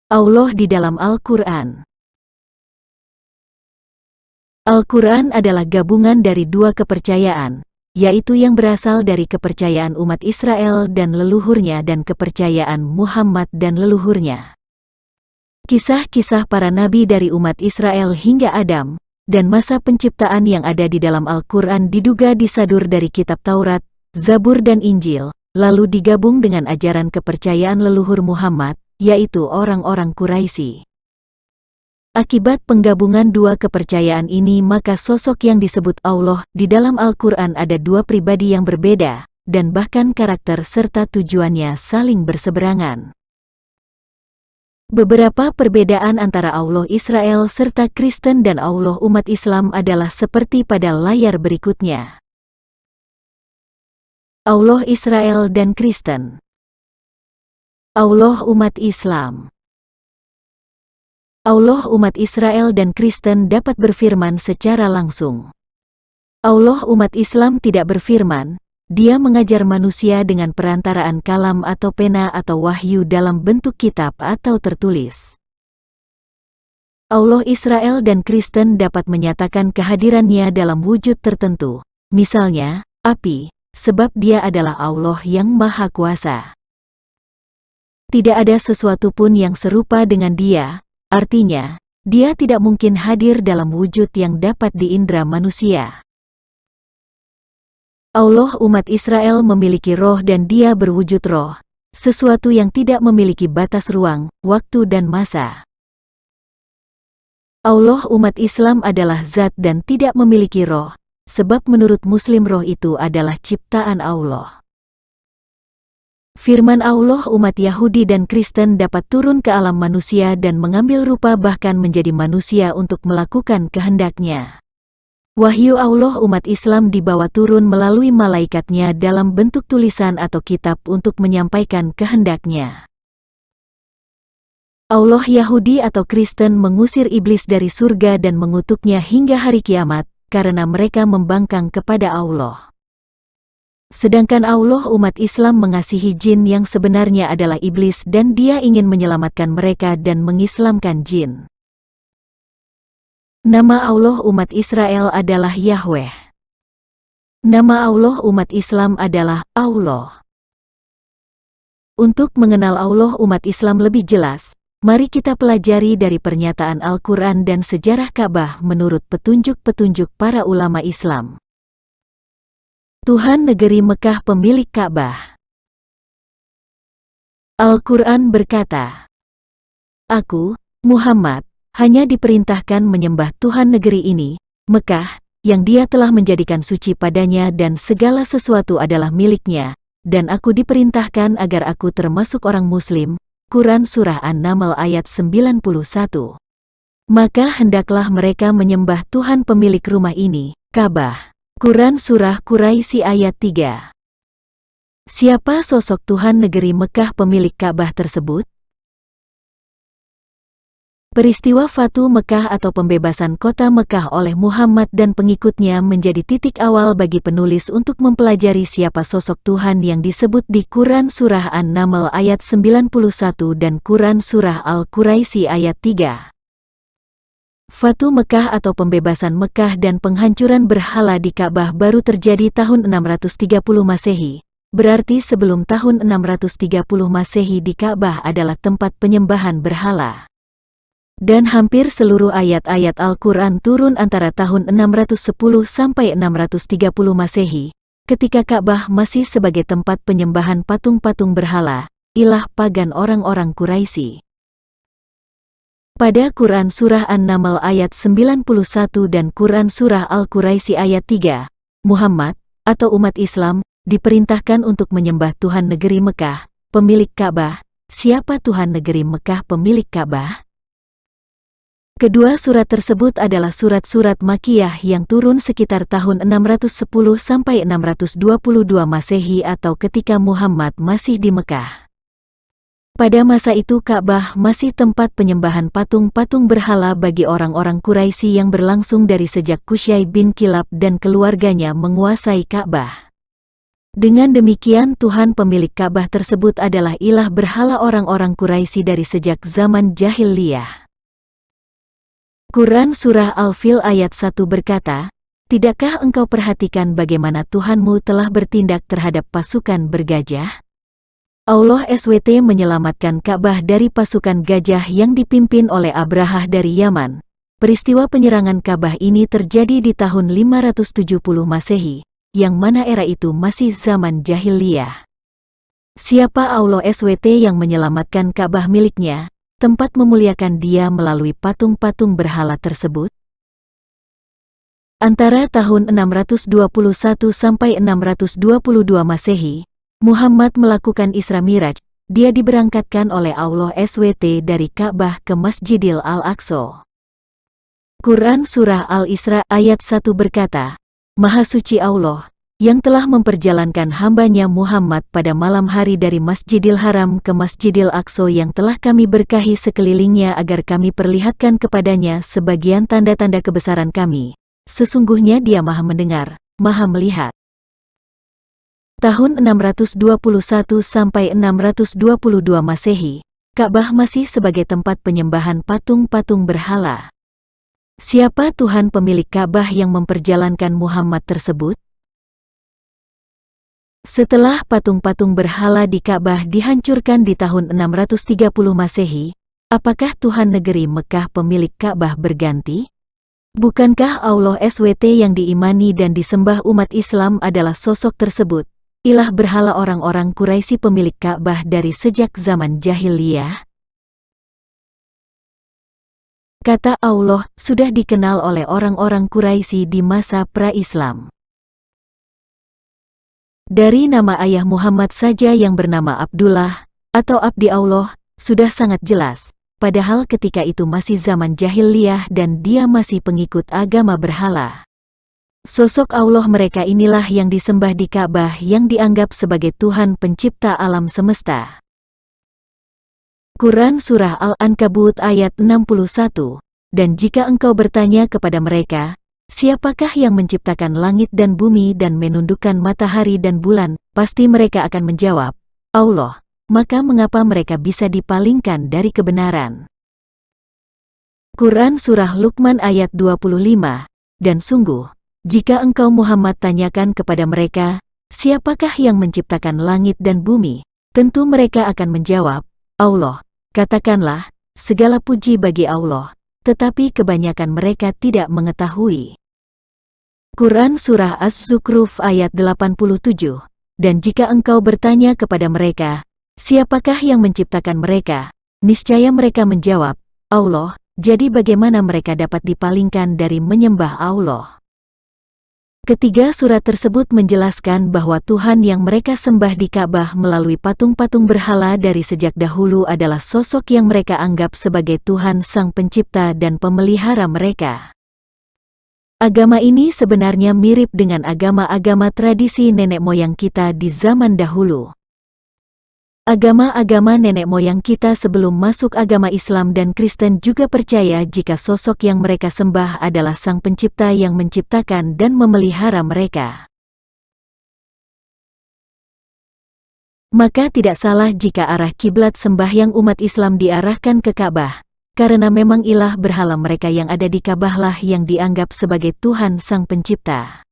Allah di dalam Al-Quran. Al-Quran adalah gabungan dari dua kepercayaan, yaitu yang berasal dari kepercayaan umat Israel dan leluhurnya dan kepercayaan Muhammad dan leluhurnya. Kisah-kisah para nabi dari umat Israel hingga Adam, dan masa penciptaan yang ada di dalam Al-Quran diduga disadur dari kitab Taurat, Zabur dan Injil, lalu digabung dengan ajaran kepercayaan leluhur Muhammad, yaitu orang-orang Quraisy. Akibat penggabungan dua kepercayaan ini maka sosok yang disebut Allah di dalam Al-Quran ada dua pribadi yang berbeda, dan bahkan karakter serta tujuannya saling berseberangan. Beberapa perbedaan antara Allah Israel serta Kristen dan Allah umat Islam adalah seperti pada layar berikutnya. Allah Israel dan Kristen. Allah umat Islam. Allah umat Israel dan Kristen dapat berfirman secara langsung. Allah umat Islam tidak berfirman, Dia mengajar manusia dengan perantaraan kalam atau pena atau wahyu dalam bentuk kitab atau tertulis. Allah Israel dan Kristen dapat menyatakan kehadirannya dalam wujud tertentu, misalnya, api, sebab Dia adalah Allah yang Maha Kuasa. Tidak ada sesuatu pun yang serupa dengan Dia, artinya, Dia tidak mungkin hadir dalam wujud yang dapat diindra manusia. Allah umat Israel memiliki roh dan Dia berwujud roh, sesuatu yang tidak memiliki batas ruang, waktu dan masa. Allah umat Islam adalah zat dan tidak memiliki roh, sebab menurut Muslim roh itu adalah ciptaan Allah. Firman Allah umat Yahudi dan Kristen dapat turun ke alam manusia dan mengambil rupa bahkan menjadi manusia untuk melakukan kehendaknya. Wahyu Allah umat Islam dibawa turun melalui malaikatnya dalam bentuk tulisan atau kitab untuk menyampaikan kehendaknya. Allah Yahudi atau Kristen mengusir iblis dari surga dan mengutuknya hingga hari kiamat, karena mereka membangkang kepada Allah. Sedangkan Allah umat Islam mengasihi jin yang sebenarnya adalah iblis dan Dia ingin menyelamatkan mereka dan mengislamkan jin. Nama Allah umat Israel adalah Yahweh. Nama Allah umat Islam adalah Allah. Untuk mengenal Allah umat Islam lebih jelas, mari kita pelajari dari pernyataan Al-Quran dan sejarah Ka'bah menurut petunjuk-petunjuk para ulama Islam. Tuhan negeri Mekah pemilik Ka'bah. Al-Quran berkata, Aku, Muhammad, hanya diperintahkan menyembah Tuhan negeri ini, Mekah, yang Dia telah menjadikan suci padanya dan segala sesuatu adalah miliknya, dan aku diperintahkan agar aku termasuk orang Muslim. Quran Surah An-Naml ayat 91. Maka hendaklah mereka menyembah Tuhan pemilik rumah ini, Ka'bah. Quran Surah Quraisy ayat 3. Siapa sosok Tuhan negeri Mekah pemilik Ka'bah tersebut? Peristiwa Fatu Mekah atau pembebasan kota Mekah oleh Muhammad dan pengikutnya menjadi titik awal bagi penulis untuk mempelajari siapa sosok Tuhan yang disebut di Quran Surah An-Naml ayat 91 dan Quran Surah Al-Quraisy ayat 3. Fatu Mekah atau pembebasan Mekah dan penghancuran berhala di Ka'bah baru terjadi tahun 630 Masehi, berarti sebelum tahun 630 Masehi di Ka'bah adalah tempat penyembahan berhala. Dan hampir seluruh ayat-ayat Al-Quran turun antara tahun 610 sampai 630 Masehi, ketika Ka'bah masih sebagai tempat penyembahan patung-patung berhala, ilah pagan orang-orang Quraisy. Pada Quran Surah An-Naml ayat 91 dan Quran Surah Al-Quraisy ayat 3, Muhammad, atau umat Islam, diperintahkan untuk menyembah Tuhan negeri Mekah, pemilik Ka'bah. Siapa Tuhan negeri Mekah pemilik Ka'bah? Kedua surat tersebut adalah surat-surat Makkiyah yang turun sekitar tahun 610 sampai 622 Masehi atau ketika Muhammad masih di Mekah. Pada masa itu Ka'bah masih tempat penyembahan patung-patung berhala bagi orang-orang Quraisy yang berlangsung dari sejak Qusay bin Kilab dan keluarganya menguasai Ka'bah. Dengan demikian Tuhan pemilik Ka'bah tersebut adalah ilah berhala orang-orang Quraisy dari sejak zaman jahiliyah. Quran Surah Al-Fil ayat 1 berkata, "Tidakkah engkau perhatikan bagaimana Tuhanmu telah bertindak terhadap pasukan bergajah? Allah SWT menyelamatkan Ka'bah dari pasukan gajah yang dipimpin oleh Abrahah dari Yaman. Peristiwa penyerangan Ka'bah ini terjadi di tahun 570 Masehi, yang mana era itu masih zaman jahiliyah. Siapa Allah SWT yang menyelamatkan Ka'bah miliknya, tempat memuliakan dia melalui patung-patung berhala tersebut?" Antara tahun 621 sampai 622 Masehi, Muhammad melakukan Isra Miraj. Dia diberangkatkan oleh Allah SWT dari Ka'bah ke Masjidil Al-Aqsa. Quran Surah Al-Isra ayat 1 berkata, "Maha suci Allah, yang telah memperjalankan hambanya Muhammad pada malam hari dari Masjidil Haram ke Masjidil Aqsa yang telah kami berkahi sekelilingnya agar kami perlihatkan kepadanya sebagian tanda-tanda kebesaran kami. Sesungguhnya dia maha mendengar, maha melihat." Tahun 621 sampai 622 Masehi, Ka'bah masih sebagai tempat penyembahan patung-patung berhala. Siapa Tuhan pemilik Ka'bah yang memperjalankan Muhammad tersebut? Setelah patung-patung berhala di Ka'bah dihancurkan di tahun 630 Masehi, apakah Tuhan negeri Mekah pemilik Ka'bah berganti? Bukankah Allah SWT yang diimani dan disembah umat Islam adalah sosok tersebut, ilah berhala orang-orang Quraisy pemilik Ka'bah dari sejak zaman jahiliyah? Kata Allah sudah dikenal oleh orang-orang Quraisy di masa pra-Islam. Dari nama ayah Muhammad saja yang bernama Abdullah, atau Abdi Allah, sudah sangat jelas, padahal ketika itu masih zaman jahiliyah dan dia masih pengikut agama berhala. Sosok Allah mereka inilah yang disembah di Ka'bah yang dianggap sebagai Tuhan pencipta alam semesta. Quran Surah Al-Ankabut ayat 61, "Dan jika engkau bertanya kepada mereka, siapakah yang menciptakan langit dan bumi dan menundukkan matahari dan bulan, pasti mereka akan menjawab, Allah. Maka mengapa mereka bisa dipalingkan dari kebenaran?" Quran Surah Luqman ayat 25, "Dan sungguh, jika engkau Muhammad tanyakan kepada mereka, siapakah yang menciptakan langit dan bumi, tentu mereka akan menjawab, Allah. Katakanlah, segala puji bagi Allah, tetapi kebanyakan mereka tidak mengetahui." Quran Surah Az-Zukhruf ayat 87, "Dan jika engkau bertanya kepada mereka, siapakah yang menciptakan mereka, niscaya mereka menjawab, Allah. Jadi bagaimana mereka dapat dipalingkan dari menyembah Allah?" Ketiga surat tersebut menjelaskan bahwa Tuhan yang mereka sembah di Ka'bah melalui patung-patung berhala dari sejak dahulu adalah sosok yang mereka anggap sebagai Tuhan Sang Pencipta dan Pemelihara mereka. Agama ini sebenarnya mirip dengan agama-agama tradisi nenek moyang kita di zaman dahulu. Agama-agama nenek moyang kita sebelum masuk agama Islam dan Kristen juga percaya jika sosok yang mereka sembah adalah Sang Pencipta yang menciptakan dan memelihara mereka. Maka tidak salah jika arah kiblat sembahyang umat Islam diarahkan ke Ka'bah, karena memang ilah berhala mereka yang ada di Ka'bah lah yang dianggap sebagai Tuhan Sang Pencipta.